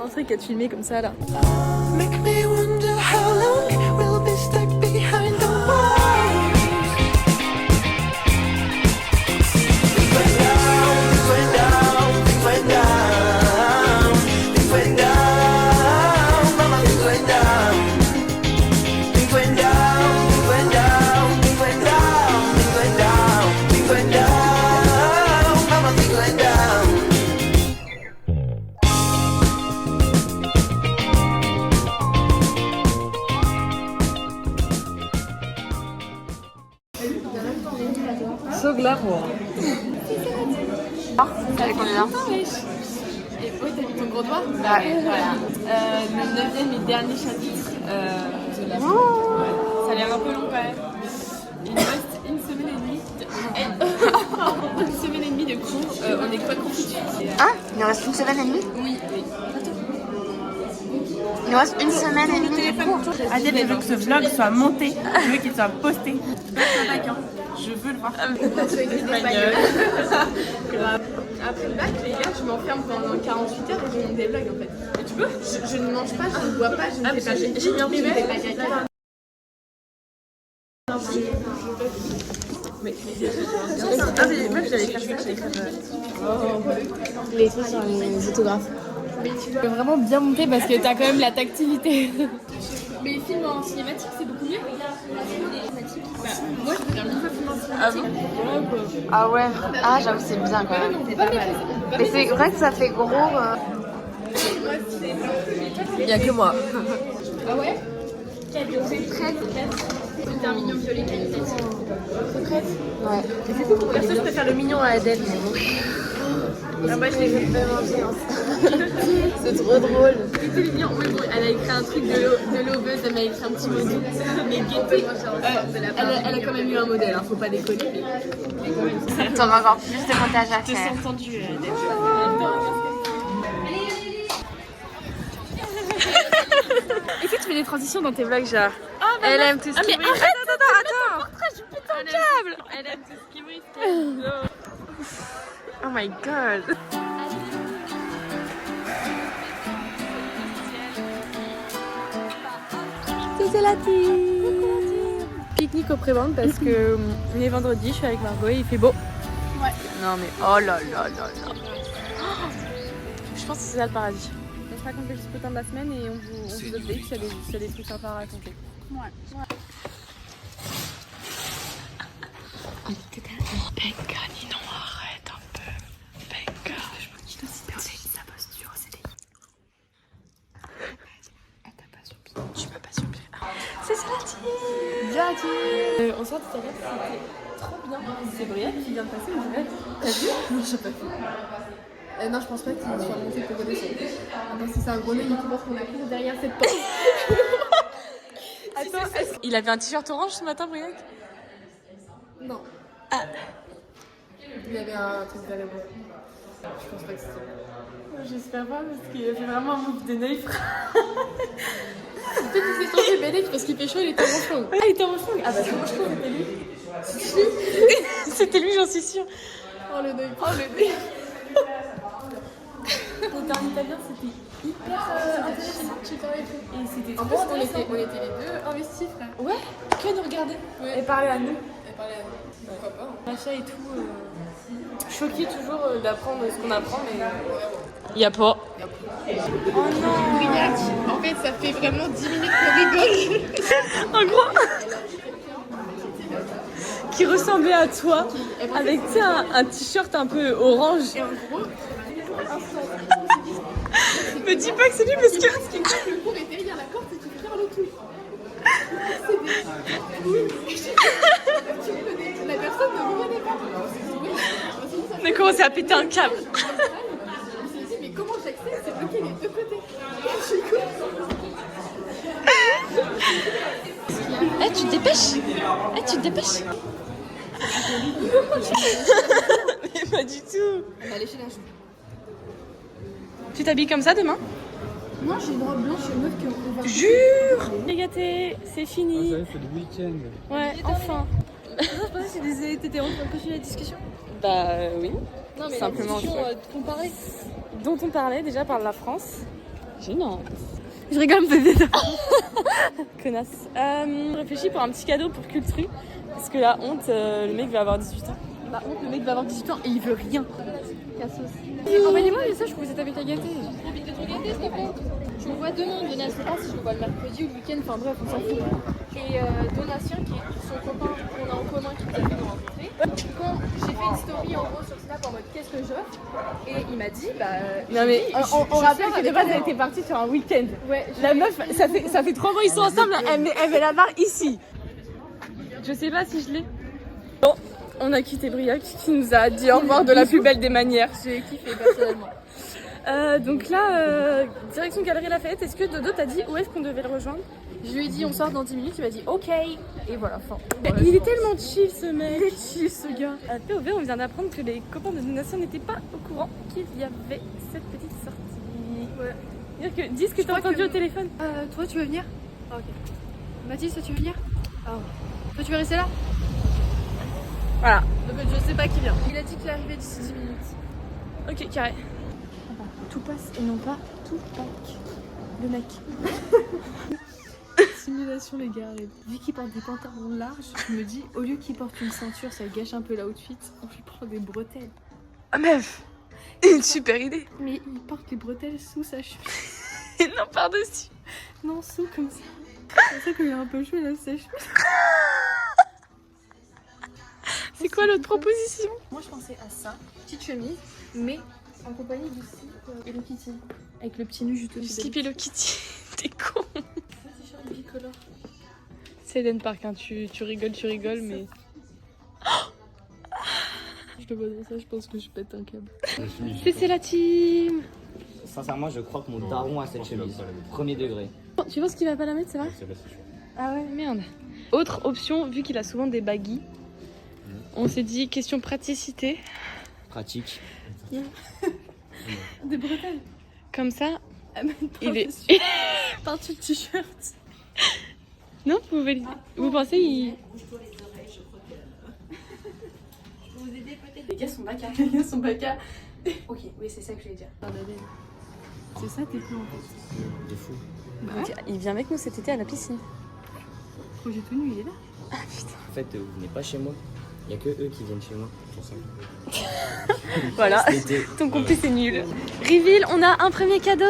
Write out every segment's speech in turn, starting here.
excentrique à te filmer comme ça là. Make me wonder how long we'll be stuck behind the walls. Things went down, things went down, things went down, things went down, mama, things went down. Things went down, things went down, things went down, things went down, things went down, mama, things went down. So glamour. Ah, t'avais combien? Et oui, t'as mis ton gros doigt? Ouais. Voilà. Le 9e et dernier chapitre de la ouais. Ça a l'air un peu long quand même. Il nous reste une semaine et demie. Une semaine et demie de cours. On est quoi confiture? Hein? Il nous reste une semaine et demie? Oui. Il nous reste une semaine et demie de cours. Adèle, je veux que ce vlog soit monté, je veux qu'il soit posté. Je veux le voir. Après le bac, les gars, je m'enferme pendant 48 heures et je monte des vlogs en fait. Et tu peux? Je ne mange pas, je ne bois pas, je ne fais pas j'ai mis en je ne fais pas caca. Mais moi j'allais faire ça, j'allais faire Les trucs sur les photographes. Tu peux vraiment bien monter parce que t'as quand même la tactilité. Mais film en cinématique, c'est beaucoup mieux. Bah, moi, je préfère mille fois film en cinématique. Ah ouais. Ah, j'avoue, c'est bien quand même. C'est pas mal. Mais c'est vrai que ça fait gros. Il n'y a que moi. Ah ouais? C'est prête. C'est un mignon violet qualitatif. C'est prête? Ouais. C'est fou, pour ça, je préfère le mignon à Adèle. Ah, moi, je l'ai fait vraiment. C'est trop drôle. C'était mignon. Oui, bon, elle a écrit un truc de loveuse, elle m'a écrit un petit mot doux. Mais gaieté, elle a quand même eu un modèle, hein, faut pas déconner. T'auras encore plus de montage à Je te faire. sens tendue, Est-ce que tu fais des transitions dans tes vlogs genre Elle aime tout ce qui brille. Attends. Elle aime tout ce qui brille. Oh my god. c'est la team. Pique-nique au pré-vente parce que on est vendredi, je suis avec Margot et il fait beau. Ouais. Non mais oh là là là là. Je pense que c'est ça le paradis. On se raconte le petit potin de la semaine et on vous update s'il y a des trucs sympas à raconter. Ouais. Benga, non, arrête un peu. Benga. Je pense qu'il doit s'y perdre sa posture, c'est des... Elle t'a pas sur pied. Tu m'as pas sur pied. C'est ça la team. On sort tout à l'heure, c'était trop bien. C'est Brielle qui vient de passer, mais ouais. T'as vu? Non, je sais pas. Non, je pense pas qu'il soit monté pour redescendre. Attends, si c'est un gros nez qui pense qu'on a pris derrière cette porte. Attends, il avait un t-shirt orange ce matin, Briac? Non. Ah. Il y avait un truc derrière moi. Je pense pas que c'était. J'espère pas parce qu'il a fait vraiment un move de naïf. Peut-être qu'il s'est changé Bénéc parce qu'il fait chaud, il était en manchon. Ah, il était en manchon. Ah bah c'est manchon, c'était lui. C'était lui, j'en suis sûre. Oh le nez. Oh le nez. C'était en italien, c'était hyper intéressant. Et c'était En trop plus, on intéressant. était les deux investis, frère. Ouais, que nous regarder Ouais. et parler à nous. Elle parlait à nous. Pourquoi pas hein. Machin et tout. Choquée toujours d'apprendre ce qu'on apprend, mais. Y'a pas. Oh non. Briac, en fait, ça fait vraiment 10 minutes qu'on rigole. En gros. Qui ressemblait à toi, avec tu sais, un t-shirt un peu orange. Et en gros, Me dis pas que c'est lui parce que. ce qui me dit que le cours est derrière la porte et qu'il ferme le tout. La personne ne me reconnaît pas. On a commencé à péter un câble. Je me suis dit, mais comment j'accède? C'est bloqué les deux côtés. Eh, tu te dépêches? Eh, tu te dépêches? Mais pas du tout. On va aller chez la chou. Tu t'habilles comme ça demain? Non, j'ai une robe blanche et meuf qu'on va. Jure. Les gâtés, c'est fini. Ça y est, c'est le week-end. Ouais, enfin. T'étais en train de continuer la discussion. Bah oui. Non, mais Simplement, la discussion qu'on parlait. Dont on parlait déjà par la France. Gênant. Je rigole, peut-être. Connasse. Réfléchis pour un petit cadeau pour Cultru. Parce que la honte, le mec va avoir 18 ans. La honte, le mec va avoir 18 ans et il veut rien. Envoyez-moi un message pour vous êtes avec Agathe. J'ai envie de te regarder, c'est bon. Je le vois demain, Donatien, je sais pas si je le vois le mercredi ou le week-end, enfin bref, on s'en fout. Et Donatien, qui est son copain qu'on a en commun, qui nous a fait nous rencontrer. Quand j'ai fait une story en gros sur Snap en mode qu'est-ce que j'offre, et il m'a dit, bah. Non mais on rappelle que de base elle était partie sur un week-end. Ouais, La meuf, ça fait 3 mois ils sont ensemble, elle met la barre ici. Je sais pas si je l'ai. Bon, on a quitté Briac qui nous a dit au revoir de la plus belle des manières. j'ai kiffé personnellement. Donc là, direction Galerie Lafayette, est-ce que Dodo t'a dit où est-ce qu'on devait le rejoindre? Je lui ai dit on sort dans 10 minutes, il m'a dit ok. Et voilà, fin. Il est tellement chill ce mec. Il est chill ce gars. POV, on vient d'apprendre que les copains de Donatien n'étaient pas au courant qu'il y avait cette petite sortie. Ouais. C'est-à-dire que dis ce que t'as crois entendu que- au téléphone. Toi tu veux venir? Ah, ok. Mathis, toi tu veux venir? Ah ouais. Toi tu veux rester là? Voilà. Donc je sais pas qui vient. Il a dit qu'il arrivait d'ici 10 minutes. Ok, carré. Tout passe et non pas tout pack. Le mec. Simulation les gars. Vu qu'il porte des pantalons larges, je me dis au lieu qu'il porte une ceinture, ça gâche un peu l'outfit, on lui prend des bretelles. Ah meuf, une super idée. Mais il porte les bretelles sous sa chemise. Et non, par-dessus. Non, sous comme ça. C'est ça qu'il a un peu chaud là, sa chemise. C'est quoi l'autre proposition? Moi je pensais à ça, petite chemise, mais en compagnie du slip Hello Kitty. Avec le petit nu juste Du au-dessus. slip Hello Kitty. T'es con. T-shirt bicolore. C'est Eden Park, hein. tu rigoles, mais. Je le vois dans ça, je pense que je pète un câble. C'est la team. Sincèrement, je crois que mon daron a cette chemise. Premier degré. Tu penses qu'il va pas la mettre, c'est vrai? Ah ouais, merde. Autre option, vu qu'il a souvent des baggies, on s'est dit question praticité. Pratique. Des bretelles. Comme ça, il est. Peinture t-shirt. Non, vous pensez il. Les gars sont bacas. Les gars sont bacas. Ok, oui, c'est ça que je voulais dire. C'est ça tes plans en fait. De fou. Donc, il vient avec nous cet été à la piscine. Projet tout nu, il est là. En fait, vous venez pas chez moi. Il y a que eux qui viennent chez moi. Pour ça. Voilà, C'était- ton complice est nul. Reveal, on a un premier cadeau.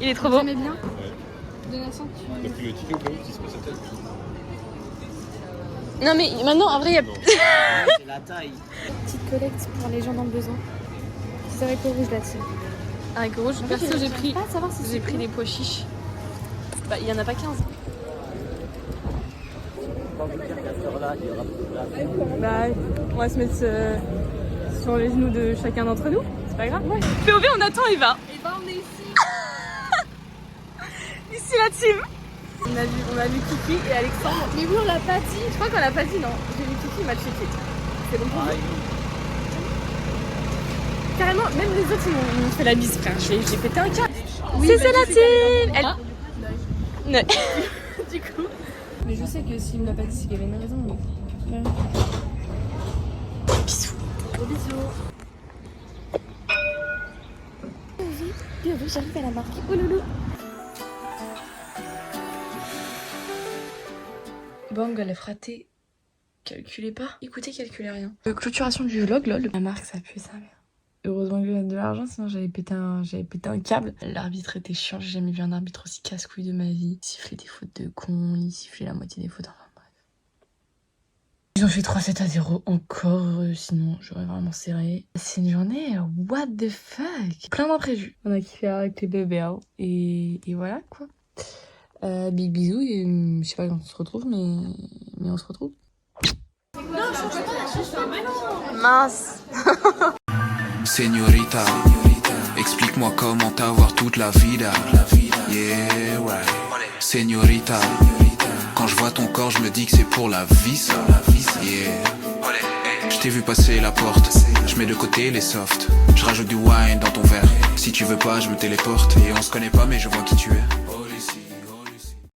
Il est trop beau. J'aimais bien. Donation, tu. T'as pris le ticket au cas où qui se passe à tête. Non mais maintenant, en vrai, il y a... C'est la taille. Petite collecte pour les gens dans le besoin. C'est haricots rouges là-dessus. Haricots rouges, perso j'ai pris... Pas savoir si J'ai pris les pois chiches. Bah, il y en a pas 15. Bah, on va se mettre sur les genoux de chacun d'entre nous. C'est pas grave. POV, on attend Eva. Et bah on est ici. Ici la team. On a vu Kiki et Alexandre. Mais oui, on l'a pas dit. Je crois qu'on l'a pas dit, non. J'ai vu Kiki, il m'a checké. C'est bon pour vous? Carrément, même les autres ils m'ont fait la bise, frère. J'ai pété un câble. Oui, c'est la team. Elle... Ouais. Du coup. Mais je sais que s'il me l'a pas dit, c'est qu'il y avait une raison. Mais... Bisous. Gros bisous. POV, j'arrive à la marque. Oh loulou. Bon, galère ratée. Calculez pas. Écoutez, calculez rien. Clôturation du vlog, lol. La marque, ça pue sa mère. Heureusement que j'ai de l'argent, sinon j'avais pété un câble. L'arbitre était chiant, j'ai jamais vu un arbitre aussi casse-couille de ma vie. Il sifflait des fautes de con, il sifflait la moitié des fautes, enfin bref. Ils ont fait 3-7-0 encore, sinon j'aurais vraiment serré. C'est une journée, what the fuck. Plein d'imprévus. On a kiffé avec les bébés, hein. Et voilà quoi. Big bisous, et je sais pas quand on se retrouve, mais on se retrouve. Mince. Señorita, explique-moi comment t'avoir toute la vida. Yeah, right. Señorita, quand je vois ton corps, je me dis que c'est pour la vie, ça. Yeah. Je t'ai vu passer la porte, je mets de côté les softs. Je rajoute du wine dans ton verre. Si tu veux pas, je me téléporte. Et on se connaît pas, mais je vois qui tu es.